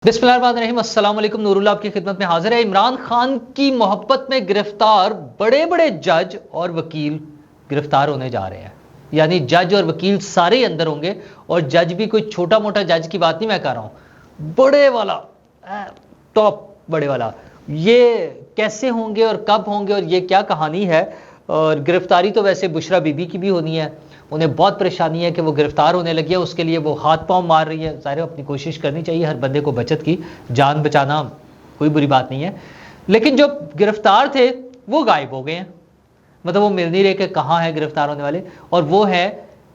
बिस्मिल्लाहिर्रहमानिर्रहीम, अस्सलाम वालेकुम। नूरुल्लाह आपकी खिदमत में हाजिर है। इमरान खान की मोहब्बत में गिरफ्तार बड़े बड़े जज और वकील गिरफ्तार होने जा रहे हैं। यानी जज और वकील सारे अंदर होंगे, और जज भी कोई छोटा मोटा जज की बात नहीं मैं कर रहा हूं, बड़े वाला, टॉप बड़े वाला। ये कैसे होंगे और कब होंगे और ये क्या कहानी है। और गिरफ्तारी तो वैसे बुशरा बीबी की भी होनी है, उन्हें बहुत परेशानी है कि वो गिरफ्तार होने लगी है, उसके लिए वो हाथ पांव मार रही है। ज़ाहिर अपनी कोशिश करनी चाहिए हर बंदे को, बचत की, जान बचाना कोई बुरी बात नहीं है। लेकिन जो गिरफ्तार थे वो गायब हो गए हैं, मतलब वो मिल नहीं रहे कि कहाँ है गिरफ्तार होने वाले। और वो है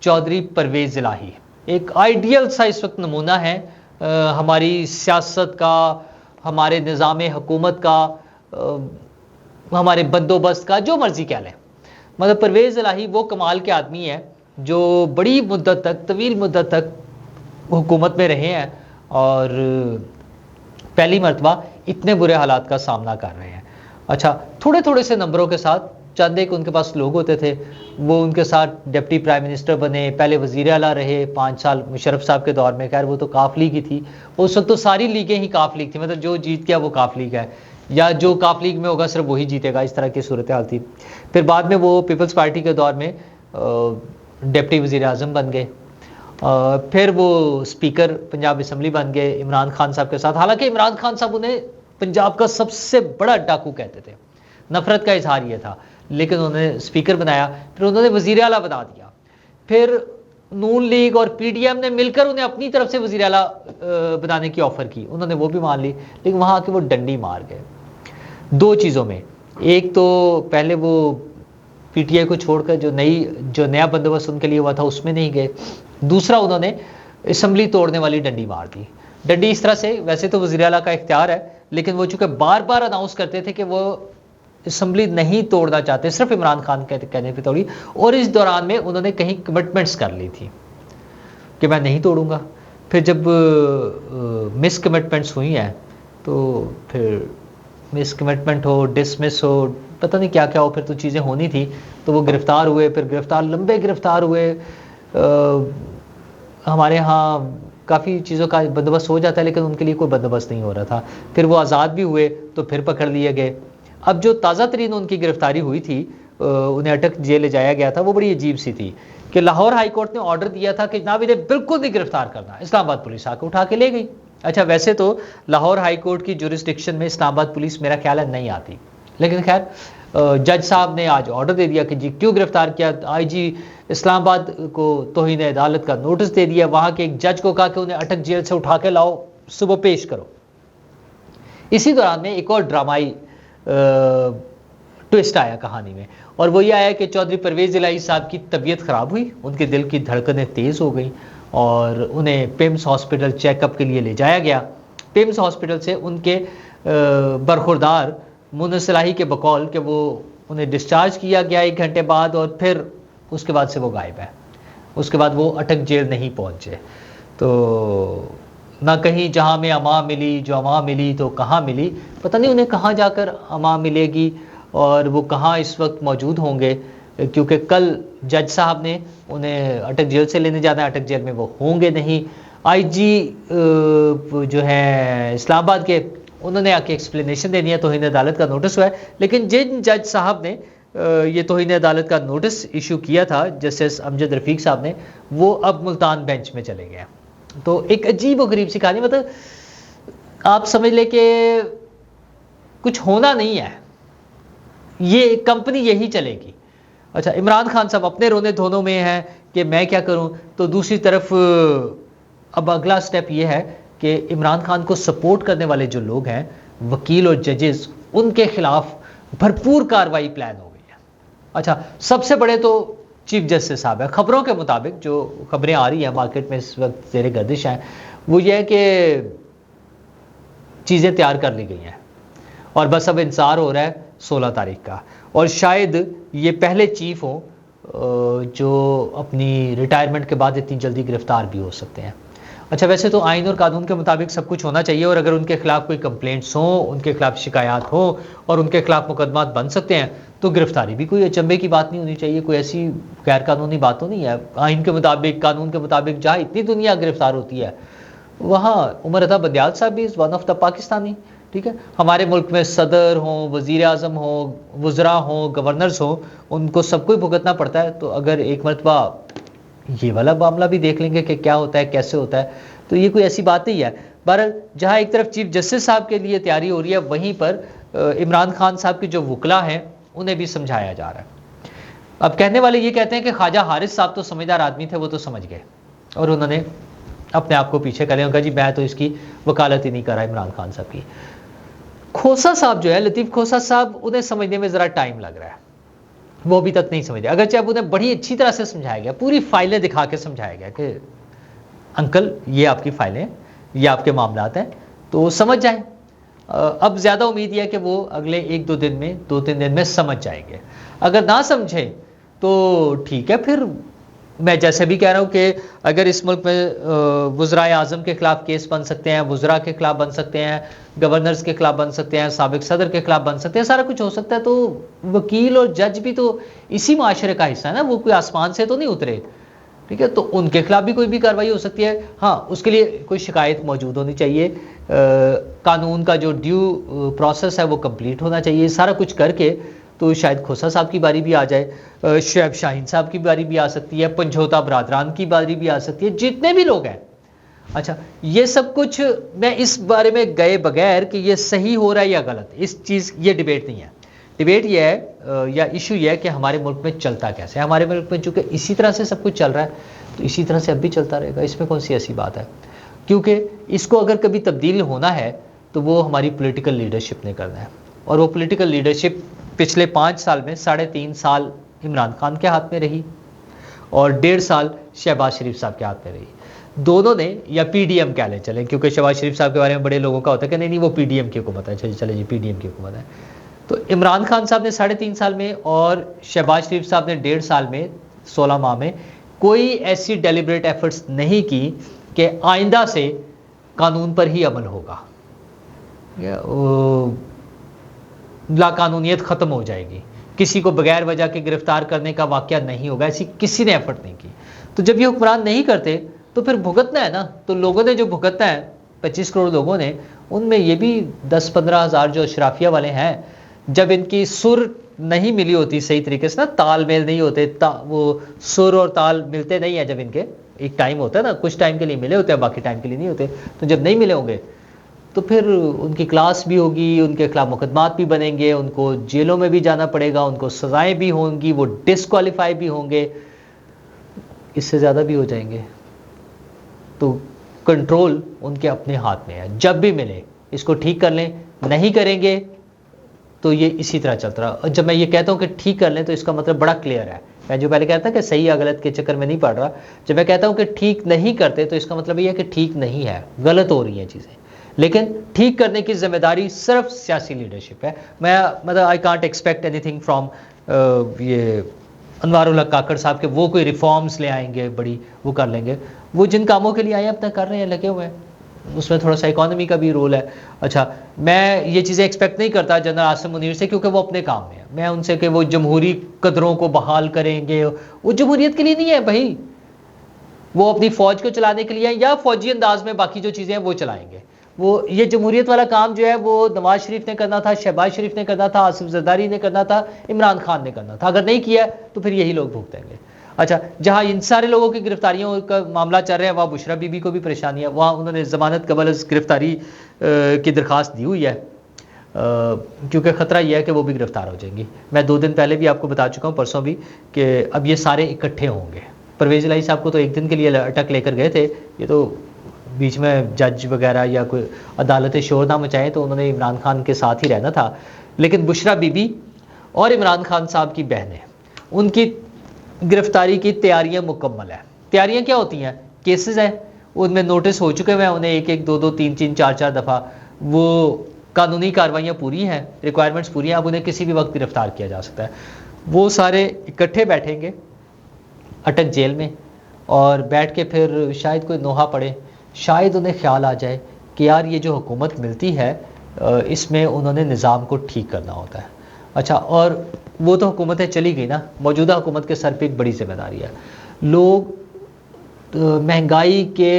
चौधरी परवेज़ इलाही। एक आइडियल सा इस वक्त नमूना है हमारी सियासत का, हमारे निज़ाम हुकूमत का, हमारे बंदोबस्त का, जो मर्जी कह लें। मतलब परवेज़ इलाही वो कमाल के आदमी है जो बड़ी मुद्दत तक, तवील मुद्दत तक हुकूमत में रहे हैं और पहली मरतबा इतने बुरे हालात का सामना कर रहे हैं। अच्छा, थोड़े थोड़े से नंबरों के साथ, चंद एक उनके पास लोग होते थे, वो उनके साथ डिप्टी प्राइम मिनिस्टर बने, पहले वज़ीर आला रहे 5 साल मुशर्रफ साहब के दौर में। खैर वो तो काफ लीग ही थी उस वक्त, तो सारी लीगें ही काफ लीग थी, मतलब जो जीत गया वो काफ लीग है, या जो काफ लीग में होगा सिर्फ वही जीतेगा, इस तरह की सूरत हाल थी। फिर बाद में वो पीपल्स पार्टी के दौर में डिप्टी वज़ीर आज़म बन गए, फिर वो स्पीकर पंजाब असम्बली बन गए इमरान खान साहब के साथ। हालांकि इमरान खान साहब उन्हें पंजाब का सबसे बड़ा डाकू कहते थे, नफरत का इजहार ये था, लेकिन उन्होंने स्पीकर बनाया, फिर उन्होंने वज़ीर आला बना दिया। फिर नून लीग और पीडीएम ने मिलकर उन्हें अपनी तरफ से वज़ीर आला बनाने की ऑफ़र की, उन्होंने वो भी मान ली, लेकिन वहाँ आके वो डंडी मार गए दो चीज़ों में। एक तो पहले वो पीटीआई को छोड़कर जो नया बंदोबस्त उनके लिए हुआ था उसमें नहीं गए। दूसरा, उन्होंने असम्बली तोड़ने वाली डंडी मार दी। डंडी इस तरह से, वैसे तो वज़ीर आला का इख्तियार है, लेकिन वो चूँकि बार बार अनाउंस करते थे कि वो असम्बली नहीं तोड़ना चाहते, सिर्फ इमरान खान कहने पर तोड़ी। और इस दौरान में उन्होंने कहीं कमिटमेंट्स कर ली थी कि मैं नहीं तोड़ूंगा। फिर जब मिस कमिटमेंट्स हुई हैं, तो फिर मिस कमिटमेंट हो, डिसमिस हो, पता नहीं क्या क्या हो, फिर तो चीज़ें होनी थी, तो वो गिरफ़्तार हुए। फिर लंबे गिरफ़्तार हुए। हमारे यहाँ काफ़ी चीज़ों का बंदोबस्त हो जाता है, लेकिन उनके लिए कोई बंदोबस्त नहीं हो रहा था। फिर वो आज़ाद भी हुए तो फिर पकड़ लिए गए। अब जो ताज़ा तरीन उनकी गिरफ़्तारी हुई थी, उन्हें अटक जेल ले जाया गया था, वो बड़ी अजीब सी थी कि लाहौर हाई कोर्ट ने ऑर्डर दिया था कि जनाब इन्हें बिल्कुल नहीं गिरफ़्तार करना, इस्लामाबाद पुलिस आके उठा के ले गई। अच्छा, वैसे तो लाहौर हाई कोर्ट की जुरिस्डिक्शन में इस्लामाबाद पुलिस मेरा ख्याल है नहीं आती, लेकिन खैर जज साहब ने आज ऑर्डर दे दिया कि जी क्यों गिरफ्तार किया। आईजी इस्लामाबाद को तौहीन अदालत का नोटिस दे दिया, वहाँ के एक जज को कहा कि उन्हें अटक जेल से उठा के लाओ, सुबह पेश करो। इसी दौरान में एक और ड्रामाई ट्विस्ट आया कहानी में, और वो ये आया कि चौधरी परवेज़ इलाही साहब की तबीयत ख़राब हुई, उनके दिल की धड़कनें तेज़ हो गई और उन्हें पिम्स हॉस्पिटल चेकअप के लिए ले जाया गया। पिम्स हॉस्पिटल से उनके बरखुरदार मुन्नस इलाही के बकौल कि वो उन्हें डिस्चार्ज किया गया 1 घंटे बाद, और फिर उसके बाद से वो गायब है। उसके बाद वो अटक जेल नहीं पहुँचे, तो ना कहीं जहाँ में अमा मिली, जो अमा मिली तो कहाँ मिली, पता नहीं उन्हें कहाँ जाकर अमा मिलेगी और वो कहाँ इस वक्त मौजूद होंगे, क्योंकि कल जज साहब ने उन्हें अटक जेल से लेने जाना है, अटक जेल में वो होंगे नहीं। आईजी जो है इस्लामाबाद के, उन्होंने आके एक्सप्लेनेशन देनी है, तौहीन अदालत का नोटिस हुआ है, लेकिन जिन जज साहब ने ये तौहीन अदालत का नोटिस इशू किया था, जस्टिस अमजद रफ़ीक साहब ने, वो अब मुल्तान बेंच में चले गए। तो एक अजीब और गरीब सी कहानी, मतलब आप समझ ले कि कुछ होना नहीं है, ये कंपनी यही चलेगी। अच्छा, इमरान खान साहब अपने रोने धोनों में हैं कि मैं क्या करूं, तो दूसरी तरफ अब अगला स्टेप ये है कि इमरान खान को सपोर्ट करने वाले जो लोग हैं, वकील और जजेस, उनके खिलाफ भरपूर कार्रवाई प्लान हो गई है। अच्छा, सबसे बड़े तो चीफ जस्टिस साहब है। खबरों के मुताबिक, जो खबरें आ रही हैं मार्केट में इस वक्त ज़ेरे गर्दिश हैं, वो ये है कि चीज़ें तैयार कर ली गई हैं और बस अब इंतज़ार हो रहा है 16 तारीख का, और शायद ये पहले चीफ हों जो अपनी रिटायरमेंट के बाद इतनी जल्दी गिरफ्तार भी हो सकते हैं। अच्छा, वैसे तो आइन और कानून के मुताबिक सब कुछ होना चाहिए, और अगर उनके खिलाफ कोई कंप्लेंट्स हों, उनके खिलाफ शिकायत हो और उनके खिलाफ मुकदमात बन सकते हैं, तो गिरफ्तारी भी कोई अचंभे की बात नहीं होनी चाहिए, कोई ऐसी गैर कानूनी बात तो नहीं है। आइन के मुताबिक, कानून के मुताबिक जहाँ इतनी दुनिया गिरफ्तार होती है, वहाँ उमर अता बंदियाल साहब भी is one of the Pakistani, ठीक है। हमारे मुल्क में सदर हों, वज़ीर आज़म हों, वज़रा हों, गवर्नर्स हों, उनको सबको ही भुगतना पड़ता है। तो अगर एक मरतबा ये वाला मामला भी देख लेंगे कि क्या होता है, कैसे होता है, तो ये कोई ऐसी बात नहीं है। बहरहाल जहाँ एक तरफ चीफ जस्टिस साहब के लिए तैयारी हो रही है, वहीं पर इमरान खान साहब के जो वकला हैं उन्हें भी समझाया जा रहा है। अब कहने वाले ये कहते हैं कि ख्वाजा हारिस साहब तो समझदार आदमी थे, वो तो समझ गए और उन्होंने अपने आप को पीछे कर लिया, कहा जी मैं तो इसकी वकालत ही नहीं कर रहा इमरान खान साहब की। खोसा साहब जो है, लतीफ़ खोसा साहब, उन्हें समझने में ज़रा टाइम लग रहा है, वो अभी तक नहीं समझ रहे। अगरचे अब उन्हें बड़ी अच्छी तरह से समझाया गया, पूरी फाइलें दिखा के समझाया गया कि अंकल ये आपकी फाइलें, ये आपके मामलात हैं, तो समझ जाएं। अब ज़्यादा उम्मीद यह है कि वो अगले 1-2 दिन में, 2-3 दिन में समझ जाएंगे। अगर ना समझे तो ठीक है, फिर मैं जैसे भी कह रहा हूँ कि अगर इस मुल्क में वज़राए आज़म के खिलाफ केस बन सकते हैं, वज़रा के खिलाफ बन सकते हैं, गवर्नर्स के खिलाफ बन सकते हैं, साबिक सदर के खिलाफ बन सकते हैं, सारा कुछ हो सकता है, तो वकील और जज भी तो इसी माशरे का हिस्सा है ना, वो कोई आसमान से तो नहीं उतरे, ठीक है। तो उनके खिलाफ भी कोई भी कार्रवाई हो सकती है। हाँ, उसके लिए कोई शिकायत मौजूद होनी चाहिए, कानून का जो ड्यू प्रोसेस है वो कंप्लीट होना चाहिए। सारा कुछ करके तो शायद खोसा साहब की बारी भी आ जाए, शुएब शाहीन साहब की बारी भी आ सकती है, पंजोता बरादरान की बारी भी आ सकती है, जितने भी लोग हैं। अच्छा, ये सब कुछ मैं इस बारे में गए बगैर कि ये सही हो रहा है या गलत, इस चीज़, ये डिबेट नहीं है। डिबेट ये है या इशू ये है कि हमारे मुल्क में चलता कैसे है। हमारे मुल्क में चूँकि इसी तरह से सब कुछ चल रहा है, तो इसी तरह से अब भी चलता रहेगा, इसमें कौन सी ऐसी बात है। क्योंकि इसको अगर कभी तब्दील होना है तो वो हमारी पॉलिटिकल लीडरशिप ने करना है, और वो पॉलिटिकल लीडरशिप पिछले 5 साल में 3.5 साल इमरान खान के हाथ में रही और 1.5 साल शहबाज शरीफ साहब के हाथ में रही। दोनों ने, या पीडीएम कह लें चलें, क्योंकि शहबाज शरीफ साहब के बारे में बड़े लोगों का होता है कि नहीं वो पीडीएम की हुकूमत है, चले जी पीडीएम की हुकूमत है। तो इमरान खान साहब ने 3.5 साल में और शहबाज शरीफ साहब ने 1.5 साल में, 16 माह में कोई ऐसी डेलिब्रेट एफर्ट्स नहीं की कि आइंदा से कानून पर ही अमल होगा, लाकानूनियत ख़त्म हो जाएगी, किसी को बगैर वजह के गिरफ्तार करने का वाक़या नहीं होगा, ऐसी किसी ने एफर्ट नहीं की। तो जब ये हुक्मरान नहीं करते तो फिर भुगतना है ना। तो लोगों ने जो भुगतना है, 25 करोड़ लोगों ने, उनमें ये भी 10-15 हज़ार जो अशराफिया वाले हैं, जब इनकी सुर नहीं मिली होती सही तरीके से ना, तालमेल नहीं होते, वो सुर और ताल मिलते नहीं है। जब इनके एक टाइम होता है ना, कुछ टाइम के लिए मिले होते हैं, बाकी टाइम के लिए नहीं होते, तो जब नहीं मिले होंगे तो फिर उनकी क्लास भी होगी, उनके खिलाफ मुकदमात भी बनेंगे, उनको जेलों में भी जाना पड़ेगा, उनको सज़ाएं भी होंगी, वो डिसक्वालीफाई भी होंगे, इससे ज़्यादा भी हो जाएंगे। तो कंट्रोल उनके अपने हाथ में है, जब भी मिले इसको ठीक कर लें, नहीं करेंगे तो ये इसी तरह चलता रहा। और जब मैं ये कहता हूँ कि ठीक कर लें तो इसका मतलब बड़ा क्लियर है। मैं जो पहले कहता कि सही या गलत के चक्कर में नहीं पड़ रहा, जब मैं कहता हूँ कि ठीक नहीं करते तो इसका मतलब ये है कि ठीक नहीं है, गलत हो रही हैं चीज़ें, लेकिन ठीक करने की जिम्मेदारी सिर्फ सियासी लीडरशिप है। मैं मतलब I can't expect anything from ये अनवारुल हक काकड़ साहब के वो कोई रिफॉर्म्स ले आएंगे बड़ी, वो कर लेंगे। वो जिन कामों के लिए आए अपना कर रहे हैं, लगे हुए हैं, उसमें थोड़ा सा इकोनॉमी का भी रोल है। अच्छा, मैं ये चीज़ें एक्सपेक्ट नहीं करता जनरल आसिम मुनीर से, क्योंकि वो अपने काम में है। मैं उनसे कि वो जमहूरी कदरों को बहाल करेंगे, वो जमहूरियत के लिए नहीं है भाई, वो अपनी फ़ौज को चलाने के लिए है, या फौजी अंदाज में बाकी जो चीज़ें हैं वो चलाएंगे। वो ये जमहूरियत वाला काम जो है वो नवाज शरीफ ने करना था, शहबाज शरीफ ने करना था, आसिफ जरदारी ने करना था, इमरान खान ने करना था। अगर नहीं किया तो फिर यही लोग भुगतेंगे। अच्छा, जहाँ इन सारे लोगों की गिरफ्तारियों का मामला चल रहा है, वहाँ बुशरा बीबी को भी परेशानी है, वहाँ उन्होंने ज़मानत कबल गिरफ्तारी की दरख्वास्त दी हुई है, क्योंकि ख़तरा यह है कि वो भी गिरफ्तार हो जाएंगी। मैं 2 दिन पहले भी आपको बता चुका हूँ, परसों भी, कि अब ये सारे इकट्ठे होंगे। परवेज़ इलाही साहब को तो 1 दिन के लिए अटक लेकर गए थे, ये तो बीच में जज वगैरह या कोई अदालतें शोर ना मचाएं, तो उन्होंने इमरान खान के साथ ही रहना था। लेकिन बुशरा बीबी और इमरान खान साहब की बहनें, उनकी गिरफ्तारी की तैयारियां मुकम्मल है। तैयारियां क्या होती हैं? केसेस हैं, उनमें नोटिस हो चुके हैं उन्हें 1-1, 2-2, 3-3, 4-4 दफ़ा। वो कानूनी कार्रवाइयाँ पूरी हैं, रिक्वायरमेंट्स पूरी हैं, अब उन्हें किसी भी वक्त गिरफ्तार किया जा सकता है। वो सारे इकट्ठे बैठेंगे अटक जेल में, और बैठ के फिर शायद कोई नोहा पड़े, शायद उन्हें ख्याल आ जाए कि यार ये जो हुकूमत मिलती है इसमें उन्होंने निज़ाम को ठीक करना होता है। अच्छा, और वो तो हुकूमतें चली गई ना, मौजूदा हुकूमत के सर पे एक बड़ी जिम्मेदारी है। लोग महंगाई के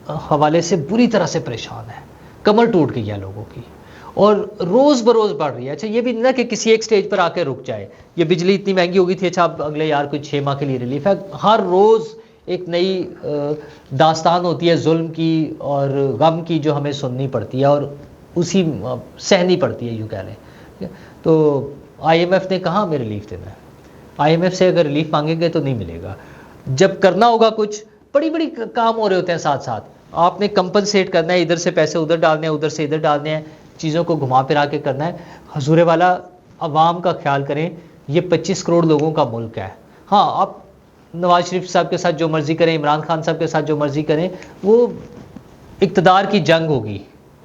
हवाले से बुरी तरह से परेशान है, कमर टूट गई है लोगों की और रोज़ बरोज़ बढ़ रही है। अच्छा ये भी नहीं ना कि किसी एक स्टेज पर आकर रुक जाए, ये बिजली इतनी महंगी हो गई थी, अच्छा अब अगले यार कुछ 6 माह के लिए रिलीफ है। हर रोज़ एक नई दास्तान होती है जुल्म की और गम की जो हमें सुननी पड़ती है और उसी सहनी पड़ती है, यूँ कह लें। तो IMF ने कहाँ हमें रिलीफ देना है? IMF से अगर रिलीफ मांगेंगे तो नहीं मिलेगा। जब करना होगा कुछ बड़ी बड़ी काम हो रहे होते हैं साथ साथ, आपने कंपनसेट करना है, इधर से पैसे उधर डालने हैं, उधर से इधर डालने हैं, चीज़ों को घुमा फिरा के करना है। हजूर वाला अवाम का ख्याल करें, ये 25 करोड़ लोगों का मुल्क है। हाँ, आप नवाज शरीफ साहब के साथ जो मर्जी करें, इमरान खान साहब के साथ जो मर्जी करें, वो इक़्तिदार की जंग होगी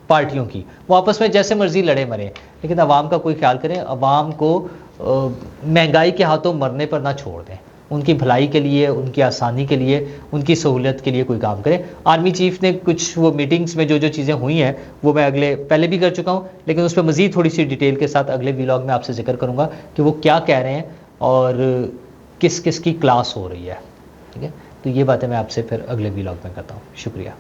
पार्टियों की, वो आपस में जैसे मर्जी लड़े मरें, लेकिन अवाम का कोई ख्याल करें, अवाम को महंगाई के हाथों मरने पर ना छोड़ दें। उनकी भलाई के लिए, उनकी आसानी के लिए, उनकी सहूलियत के लिए कोई काम करें। आर्मी चीफ ने कुछ वो मीटिंग्स में जो जो चीज़ें हुई हैं वो मैं पहले भी कर चुका हूँ, लेकिन उस पर मज़ीद थोड़ी सी डिटेल के साथ अगले व्लॉग में आपसे जिक्र करूँगा कि वो क्या कह रहे हैं और किस किस की क्लास हो रही है। ठीक है, तो ये बातें मैं आपसे फिर अगले व्लॉग में करता हूँ। शुक्रिया।